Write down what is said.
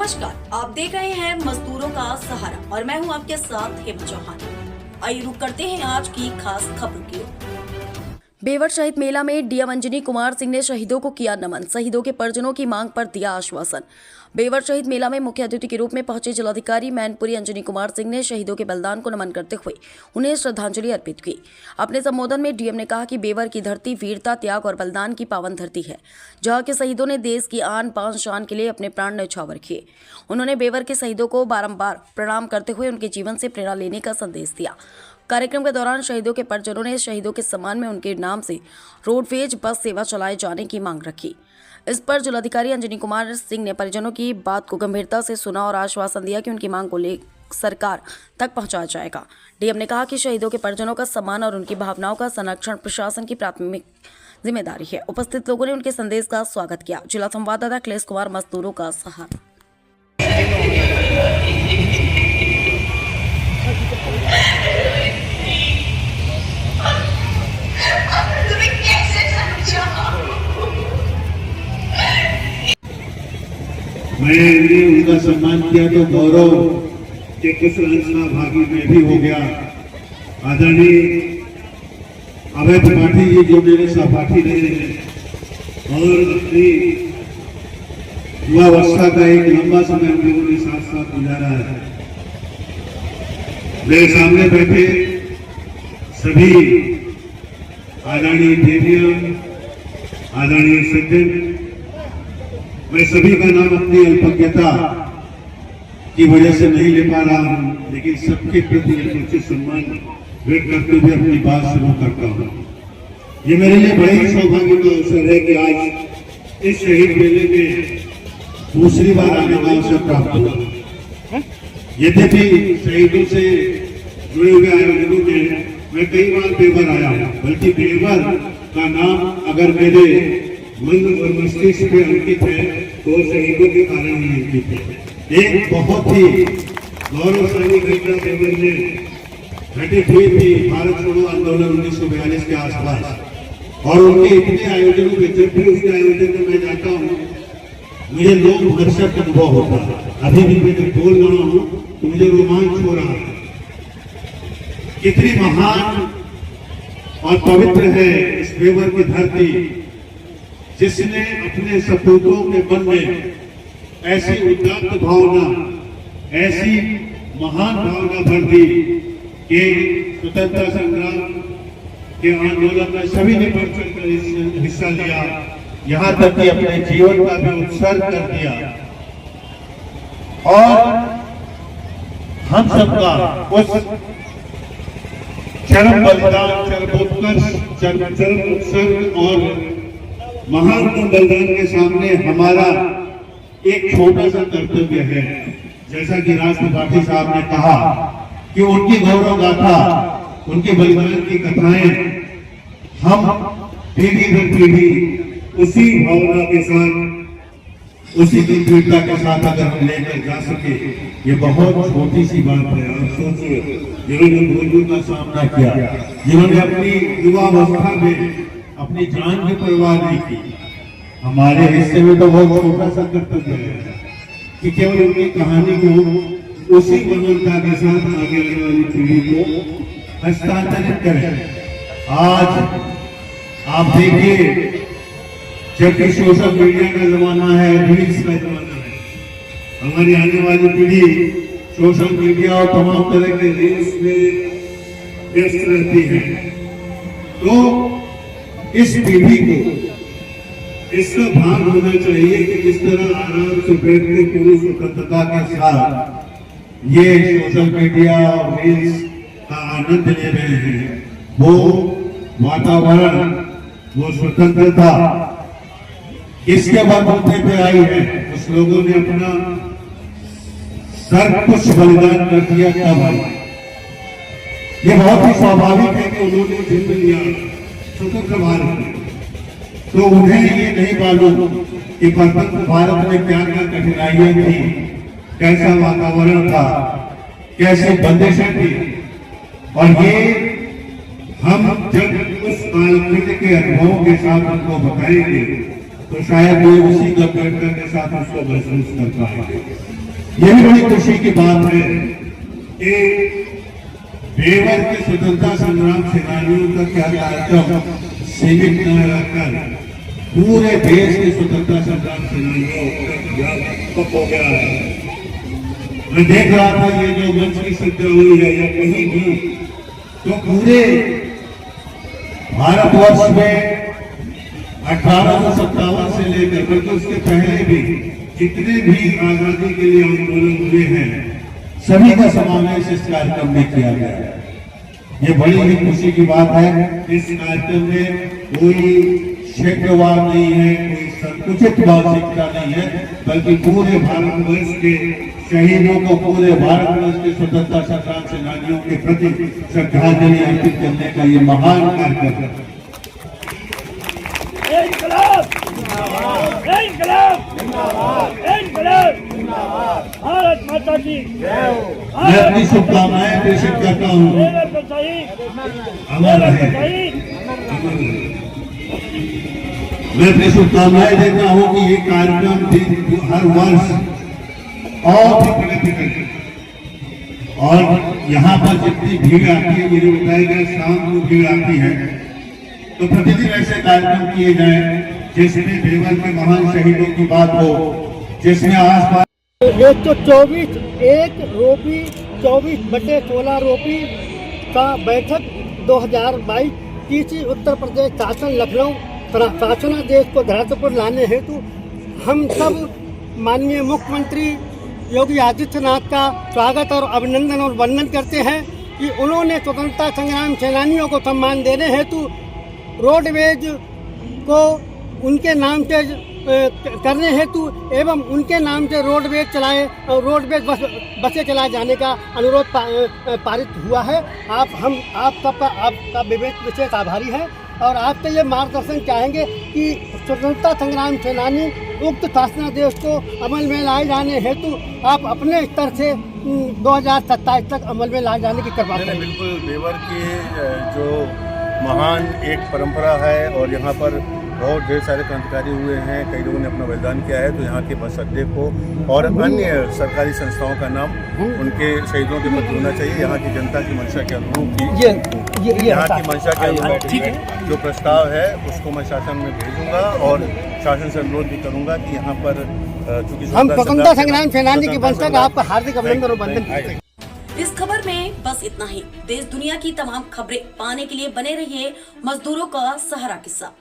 नमस्कार, आप देख रहे हैं मजदूरों का सहारा और मैं हूं आपके साथ हेमंत चौहान। आइए रुक करते हैं आज की खास खबरों की ओर। बेवर शहीद मेला में डीएम अंजनी कुमार सिंह ने शहीदों को किया नमन, शहीदों के परिजनों की मांग पर दिया आश्वासन। बेवर शहीद मेला में मुख्य अतिथि के रूप में पहुंचे जिलाधिकारी मैनपुरी अंजनी कुमार सिंह ने शहीदों के बलिदान को नमन करते हुए उन्हें श्रद्धांजलि अर्पित की। अपने संबोधन में डीएम ने कहा कि बेवर की धरती वीरता, त्याग और बलिदान की पावन धरती है, जहां के शहीदों ने देश की आन बान शान के लिए अपने प्राण न्यौछावर किए। उन्होंने बेवर के शहीदों को बारंबार प्रणाम करते हुए उनके जीवन से प्रेरणा लेने का संदेश दिया। कार्यक्रम के दौरान शहीदों के परिजनों ने शहीदों के सम्मान में उनके नाम से रोडवेज बस सेवा चलाए जाने की मांग रखी। इस पर जिलाधिकारी अंजनी कुमार सिंह ने परिजनों की बात को गंभीरता से सुना और आश्वासन दिया कि उनकी मांग को लेकर सरकार तक पहुंचाया जाएगा। डीएम ने कहा कि शहीदों के परिजनों का सम्मान और उनकी भावनाओं का संरक्षण प्रशासन की प्राथमिक जिम्मेदारी है। उपस्थित लोगों ने उनके संदेश का स्वागत किया। जिला संवाददाता अखिलेश कुमार, मजदूरों का सहारा। मैंने उनका सम्मान किया तो गौरव के कुछ अंशना भागी में भी हो गया। आदरणीय अभय त्रिपाठी जी जो मेरे सहपाठी रहे हैं और अपनी युवावस्था का एक लंबा समय हम लोगों ने साथ साथ गुजारा है। मेरे सामने बैठे सभी आदरणीय देवियां, आदरणीय सज्जन, मैं सभी का नाम अपनी अल्पज्ञता की वजह से नहीं ले पा रहा हूं, लेकिन सबके प्रति उचित सम्मान व्यक्त करते हुए अपनी बात शुरू करता हूं। ये मेरे लिए बड़े ही सौभाग्य का अवसर है कि आज इस शहीद मेले में दूसरी बार आने का अवसर प्राप्त हुआ। यद्यपि शहीदों से जुड़े हुए आयोजनों में मैं कई बार बेवर आया हूं, बल्कि बेवर का नाम अगर मेरे मन और मस्तिष्क पे अंकित है तो शहीदों के कारण ही अंकित है। एक बहुत ही गौरवशाली घटना बेवर में घटित हुई थी भारत छोड़ो आंदोलन 1942 के आसपास, और उनके इतने आयोजनों में जब भी उसके आयोजन में मैं जाता हूँ मुझे रोमहर्षक अनुभव होता है। अभी भी मैं जब बोल रहा हूँ तो मुझे रोमांच हो रहा है। कितनी महान और पवित्र है इस बेवर की धरती, जिसने अपने सपूतों के मन में ऐसी उदात्त भावना, ऐसी महान भावना भर दी कि स्वतंत्रता संग्राम के आंदोलन में सभी ने बढ़ चढ़कर हिस्सा लिया, यहाँ तक कि अपने जीवन का भी उत्सर्ग कर दिया। और हम सबका उस चरम बलिदान, चरमोत्कर्ष, चरम उत्सर्ग और महान बलिदान के सामने हमारा एक छोटा सा कर्तव्य है। जैसा कि राष्ट्रपति साहब ने कहा कि उनकी गौरव गाथा, उनके बलिदान की कथाएं हम पीढ़ी दर पीढ़ी उसी भावना के साथ, उसी गंभीरता के साथ अगर हम लेकर जा सके, ये बहुत छोटी सी बात है। आप सोचिए, जिन्होंने भोजों का सामना किया, जिन्होंने अपनी युवावस्था में अपनी जान की परवाह नहीं की, हमारे हिस्से में तो बहुत छोटा सा कर्तव्य है कि केवल उनकी कहानी को उसी मधुरता के साथ आगे आने वाली पीढ़ी को हस्तांतरित करें। आज आप देखिए, जबकि सोशल मीडिया का जमाना है, रील्स का जमाना है, हमारी आने वाली पीढ़ी सोशल मीडिया और तमाम तरह के रील्स में व्यस्त रहती है, तो इस पीढ़ी को इसका भाग होना चाहिए कि किस तरह आराम से बैठ के पूरी स्वतंत्रता के साथ ये सोशल मीडिया और रील्स का आनंद ले रहे हैं। वो वातावरण, वो स्वतंत्रता किसके बलबूते पे आई है? उस लोगों ने अपना सब कुछ बलिदान कर दिया। तब ये बहुत ही स्वाभाविक है कि उन्होंने जन्म लिया स्वतंत्र भारत में, तो उन्हें ये नहीं मालूम कि स्वतंत्र भारत में क्या क्या कठिनाइयां थी, कैसा वातावरण था, कैसे बंदिशें थी। और ये हम जब उस कालखंड के अनुभवों के साथ उनको बताएंगे तो शायद वो उसी गंभीरता के साथ उसको महसूस कर पाएंगे। ये भी बड़ी खुशी की बात है कि बेवर के स्वतंत्रता संग्राम सेनानियों का क्या कार्यक्रम सीमित न रहकर पूरे देश के स्वतंत्रता संग्राम सेनानियों हो गया है। मैं देख रहा था ये जो मंच की सत्या हुई है या कहीं भी, तो पूरे भारतवर्ष में 1857 से लेकर बल्कि उसके पहले भी जितने भी आजादी के लिए आंदोलन हुए हैं, सभी का समावेश इस कार्यक्रम में किया गया है। ये बड़ी ही खुशी की बात है। इस कार्यक्रम में कोई क्षेत्रवाद नहीं है, कोई संकुचित मानसिकता नहीं है, बल्कि पूरे भारतवर्ष के शहीदों को, पूरे भारतवर्ष के स्वतंत्रता संग्राम सेनानियों के प्रति श्रद्धांजलि अर्पित करने का ये महान कार्यक्रम है। भारत माता की मैं अपनी शुभकामनाएं प्रेषित करता हूँ। अमर है। मैं अपनी शुभकामनाएं देता हूँ कि ये कार्यक्रम भी हर वर्ष और भी प्रगति करे और यहाँ पर जितनी भीड़ आती है, मुझे बताया गया शाम को भीड़ आती है, तो प्रतिदिन ऐसे कार्यक्रम किए जाएं जिसमें बेवर के महान शहीदों की बात हो, जिसमें आसपास 124 एक रोपी 24/16 रोपी का बैठक 2022 तीसरी उत्तर प्रदेश शासन लखनऊ शासनादेश को धरातल पर लाने हेतु हम सब माननीय मुख्यमंत्री योगी आदित्यनाथ का स्वागत और अभिनंदन और वंदन करते हैं कि उन्होंने स्वतंत्रता संग्राम सेनानियों को सम्मान देने हेतु रोडवेज को उनके नाम से करने हेतु एवं उनके नाम से रोडवेज चलाए और रोडवेज बसें चलाए जाने का अनुरोध पारित हुआ है। आप सबका विशेष आभारी है और आपसे ये मार्गदर्शन चाहेंगे कि स्वतंत्रता संग्राम सेनानी उक्त शासनादेश को अमल में लाए जाने हेतु आप अपने स्तर से 2027 तक अमल में लाए जाने की कृपा करें। बिल्कुल, बेवर की जो महान एक परंपरा है और यहाँ पर बहुत ढेर सारे क्रांतिकारी हुए हैं, कई लोगों ने अपना बलिदान किया है, तो यहाँ के बस अड्डे को और अन्य सरकारी संस्थाओं का नाम उनके शहीदों के प्रति होना चाहिए। यहाँ की जनता की मंशा के अनुरूप ही यहाँ की मंशा के अनुरूप जो प्रस्ताव है उसको मैं शासन में भेजूंगा और शासन से अनुरोध भी करूंगा कि यहाँ पर चूंकि हम स्वतंत्रता संग्राम सेनानी की वंशा का आपका हार्दिक अभिनंदन और वंदन करते हैं। इस खबर में बस इतना ही। देश दुनिया की तमाम खबरें पाने के लिए बने रहिए मजदूरों का सहारा किस्सा।